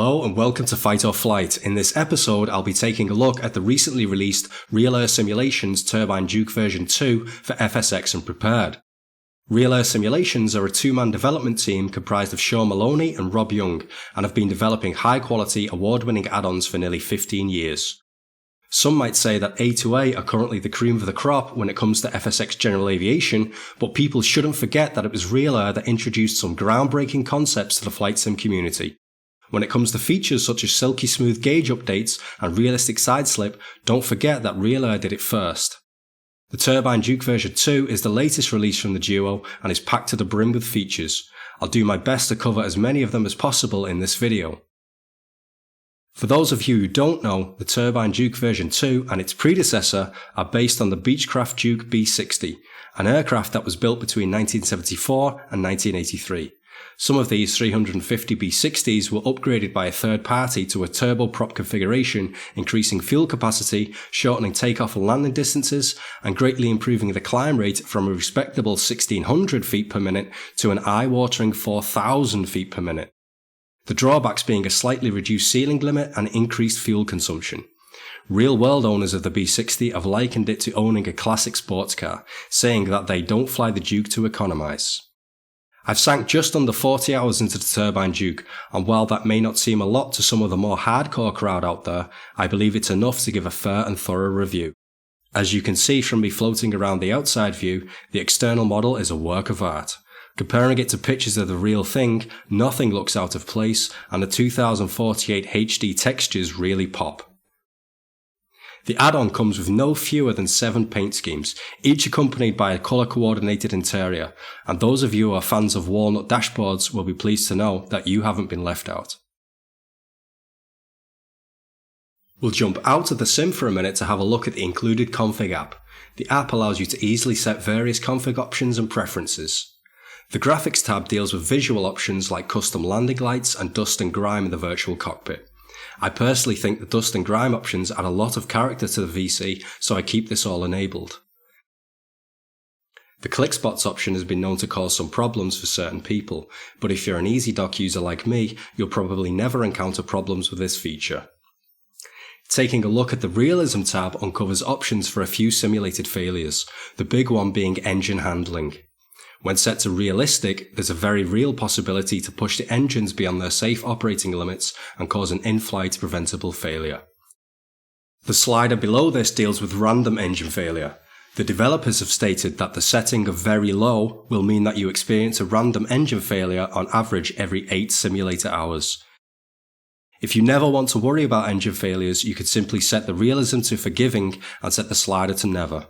Hello and welcome to FightOrFlight. In this episode, I'll be taking a look at the recently released RealAir Simulations Turbine Duke version 2 for FSX and Prepar3D. RealAir Simulations are a two-man development team comprised of Sean Maloney and Rob Young and have been developing high-quality, award-winning add-ons for nearly 15 years. Some might say that A2A are currently the cream of the crop when it comes to FSX general aviation, but people shouldn't forget that it was RealAir that introduced some groundbreaking concepts to the flight sim community. When it comes to features such as silky smooth gauge updates and realistic side slip, don't forget that RealAir did it first. The Turbine Duke version 2 is the latest release from the duo and is packed to the brim with features. I'll do my best to cover as many of them as possible in this video. For those of you who don't know, the Turbine Duke version 2 and its predecessor are based on the Beechcraft Duke B60, an aircraft that was built between 1974 and 1983. Some of these 350 B60s were upgraded by a third party to a turboprop configuration, increasing fuel capacity, shortening takeoff and landing distances, and greatly improving the climb rate from a respectable 1600 feet per minute to an eye-watering 4000 feet per minute. The drawbacks being a slightly reduced ceiling limit and increased fuel consumption. Real-world owners of the B60 have likened it to owning a classic sports car, saying that they don't fly the Duke to economise. I've sank just under 40 hours into the Turbine Duke, and while that may not seem a lot to some of the more hardcore crowd out there, I believe it's enough to give a fair and thorough review. As you can see from me floating around the outside view, the external model is a work of art. Comparing it to pictures of the real thing, nothing looks out of place, and the 2048 HD textures really pop. The add-on comes with no fewer than 7 paint schemes, each accompanied by a colour-coordinated interior, and those of you who are fans of walnut dashboards will be pleased to know that you haven't been left out. We'll jump out of the sim for a minute to have a look at the included config app. The app allows you to easily set various config options and preferences. The graphics tab deals with visual options like custom landing lights and dust and grime in the virtual cockpit. I personally think the dust and grime options add a lot of character to the VC, so I keep this all enabled. The click spots option has been known to cause some problems for certain people, but if you're an EasyDock user like me, you'll probably never encounter problems with this feature. Taking a look at the Realism tab uncovers options for a few simulated failures, the big one being engine handling. When set to realistic, there's a very real possibility to push the engines beyond their safe operating limits and cause an in-flight preventable failure. The slider below this deals with random engine failure. The developers have stated that the setting of very low will mean that you experience a random engine failure on average every 8 simulator hours. If you never want to worry about engine failures, you could simply set the realism to forgiving and set the slider to never.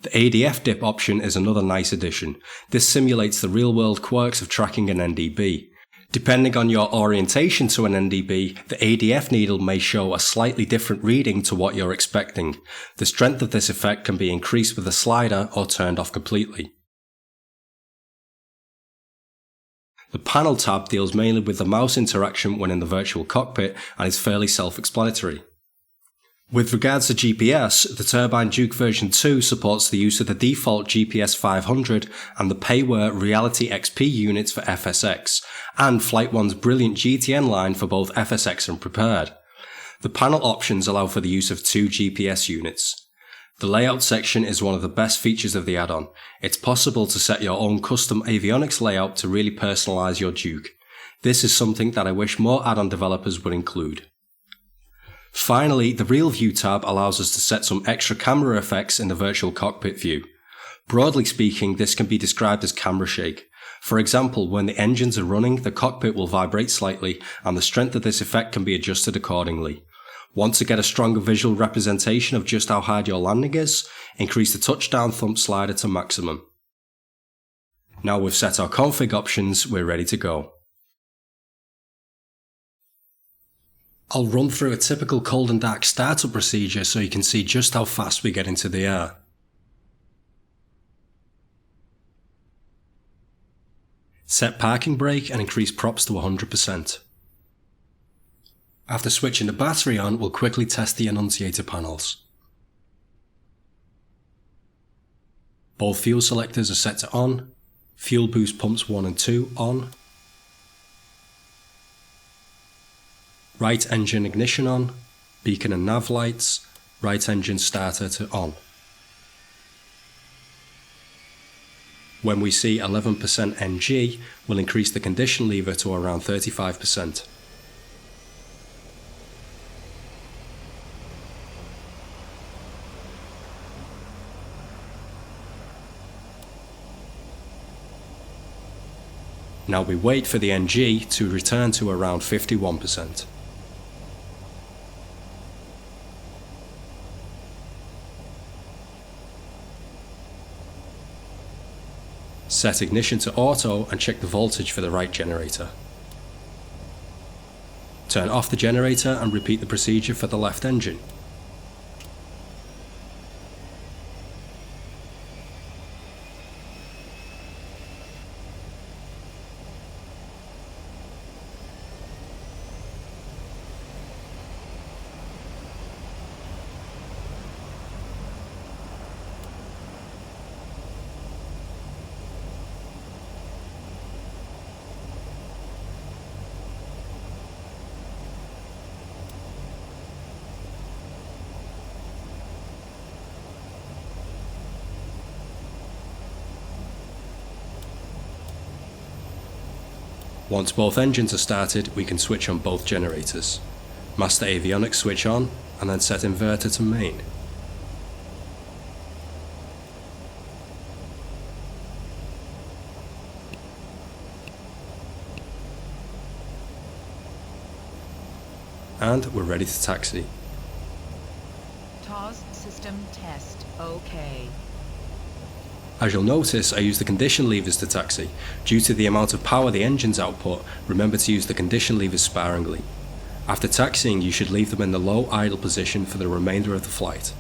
The ADF dip option is another nice addition. This simulates the real-world quirks of tracking an NDB. Depending on your orientation to an NDB, the ADF needle may show a slightly different reading to what you're expecting. The strength of this effect can be increased with the slider or turned off completely. The panel tab deals mainly with the mouse interaction when in the virtual cockpit and is fairly self-explanatory. With regards to GPS, the Turbine Duke version 2 supports the use of the default GPS 500 and the Payware Reality XP units for FSX, and Flight One's brilliant GTN line for both FSX and Prepar3D. The panel options allow for the use of 2 GPS units. The layout section is one of the best features of the add-on. It's possible to set your own custom avionics layout to really personalize your Duke. This is something that I wish more add-on developers would include. Finally, the Real View tab allows us to set some extra camera effects in the virtual cockpit view. Broadly speaking, this can be described as camera shake. For example, when the engines are running, the cockpit will vibrate slightly, and the strength of this effect can be adjusted accordingly. Want to get a stronger visual representation of just how hard your landing is? Increase the touchdown thumb slider to maximum. Now we've set our config options, we're ready to go. I'll run through a typical cold and dark startup procedure so you can see just how fast we get into the air. Set parking brake and increase props to 100%. After switching the battery on, we'll quickly test the annunciator panels. Both fuel selectors are set to on, fuel boost pumps 1 and 2 on, Right engine ignition on, beacon and nav lights, right engine starter to on. When we see 11% NG, we'll increase the condition lever to around 35%. Now we wait for the NG to return to around 51%. Set ignition to auto and check the voltage for the right generator. Turn off the generator and repeat the procedure for the left engine. Once both engines are started, we can switch on both generators. Master avionics switch on, and then set inverter to main. And we're ready to taxi. TOS system test, OK. As you'll notice, I use the condition levers to taxi. Due to the amount of power the engines output, remember to use the condition levers sparingly. After taxiing, you should leave them in the low idle position for the remainder of the flight.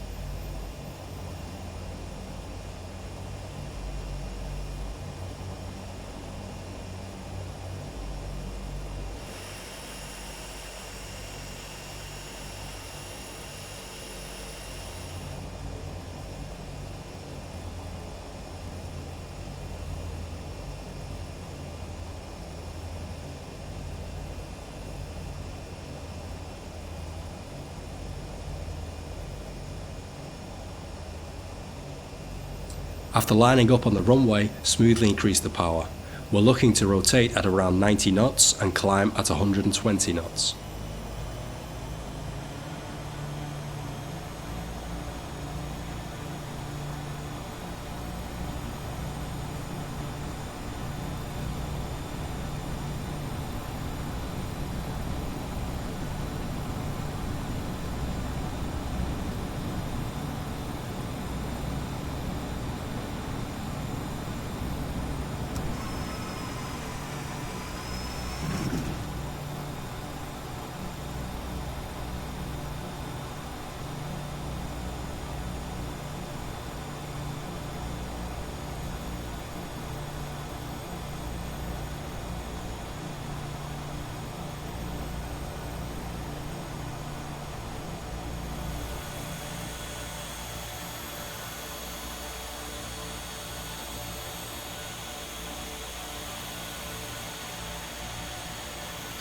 After lining up on the runway, smoothly increase the power. We're looking to rotate at around 90 knots and climb at 120 knots.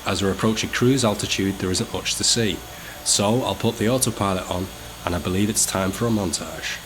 As we're approaching cruise altitude, there isn't much to see, so I'll put the autopilot on, and I believe it's time for a montage.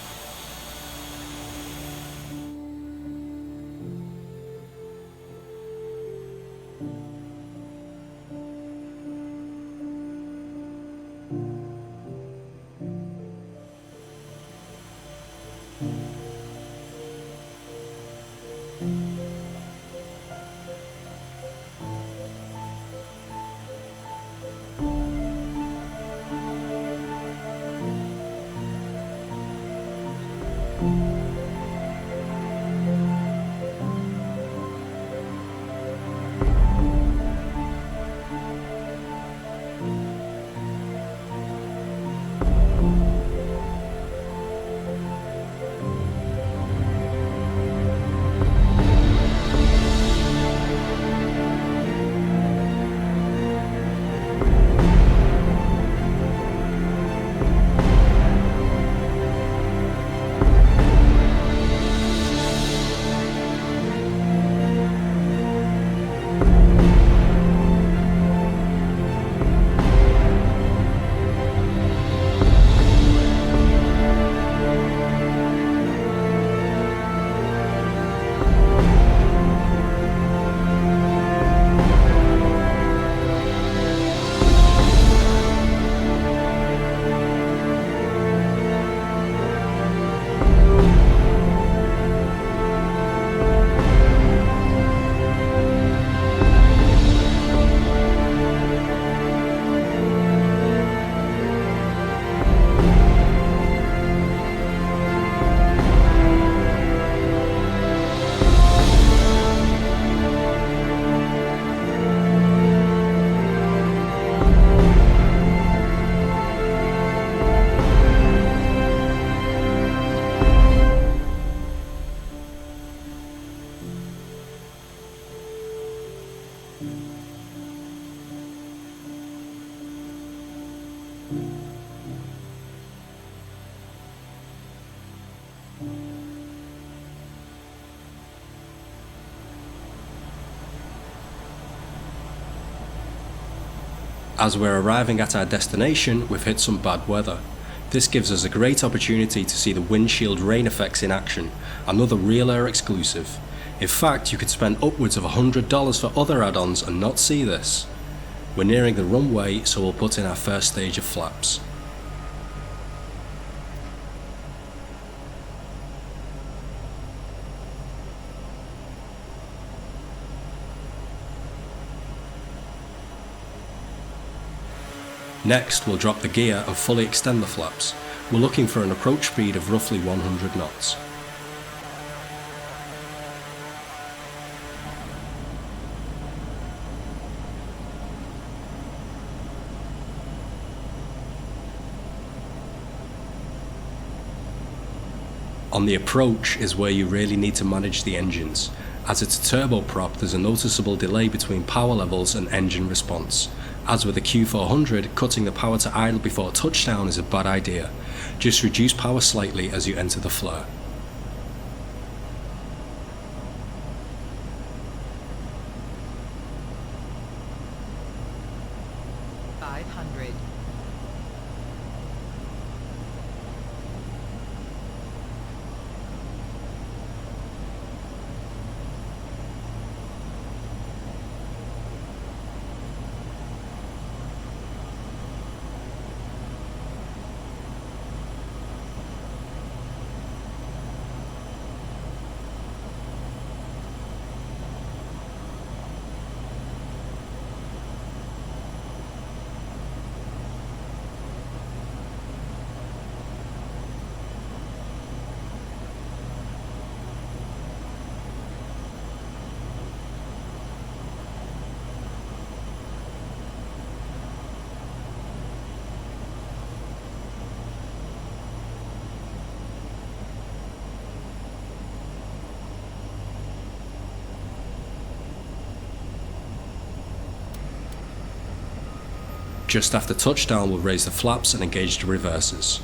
As we're arriving at our destination, we've hit some bad weather. This gives us a great opportunity to see the windshield rain effects in action, another RealAir exclusive. In fact, you could spend upwards of $100 for other add-ons and not see this. We're nearing the runway, so we'll put in our first stage of flaps. Next, we'll drop the gear and fully extend the flaps. We're looking for an approach speed of roughly 100 knots. On the approach is where you really need to manage the engines. As it's a turboprop, there's a noticeable delay between power levels and engine response. As with the Q400, cutting the power to idle before touchdown is a bad idea. Just reduce power slightly as you enter the flare. Just after touchdown, we'll raise the flaps and engage the reverses.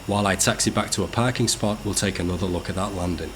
While I taxi back to a parking spot, we'll take another look at that landing.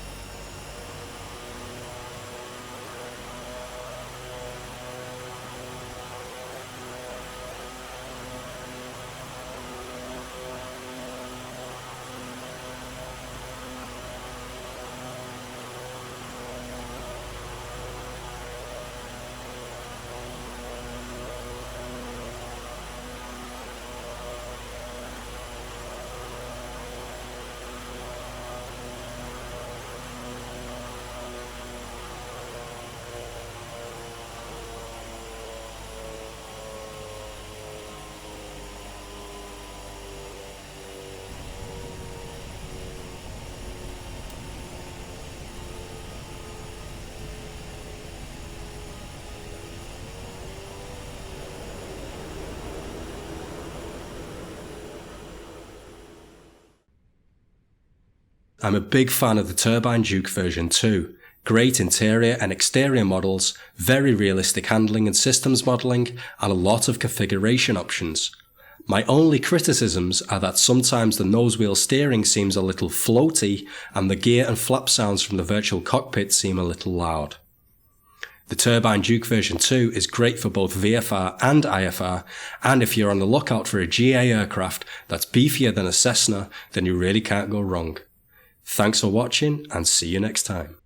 I'm a big fan of the Turbine Duke version 2. Great interior and exterior models, very realistic handling and systems modelling, and a lot of configuration options. My only criticisms are that sometimes the nose wheel steering seems a little floaty and the gear and flap sounds from the virtual cockpit seem a little loud. The Turbine Duke version 2 is great for both VFR and IFR, and if you're on the lookout for a GA aircraft that's beefier than a Cessna, then you really can't go wrong. Thanks for watching and see you next time.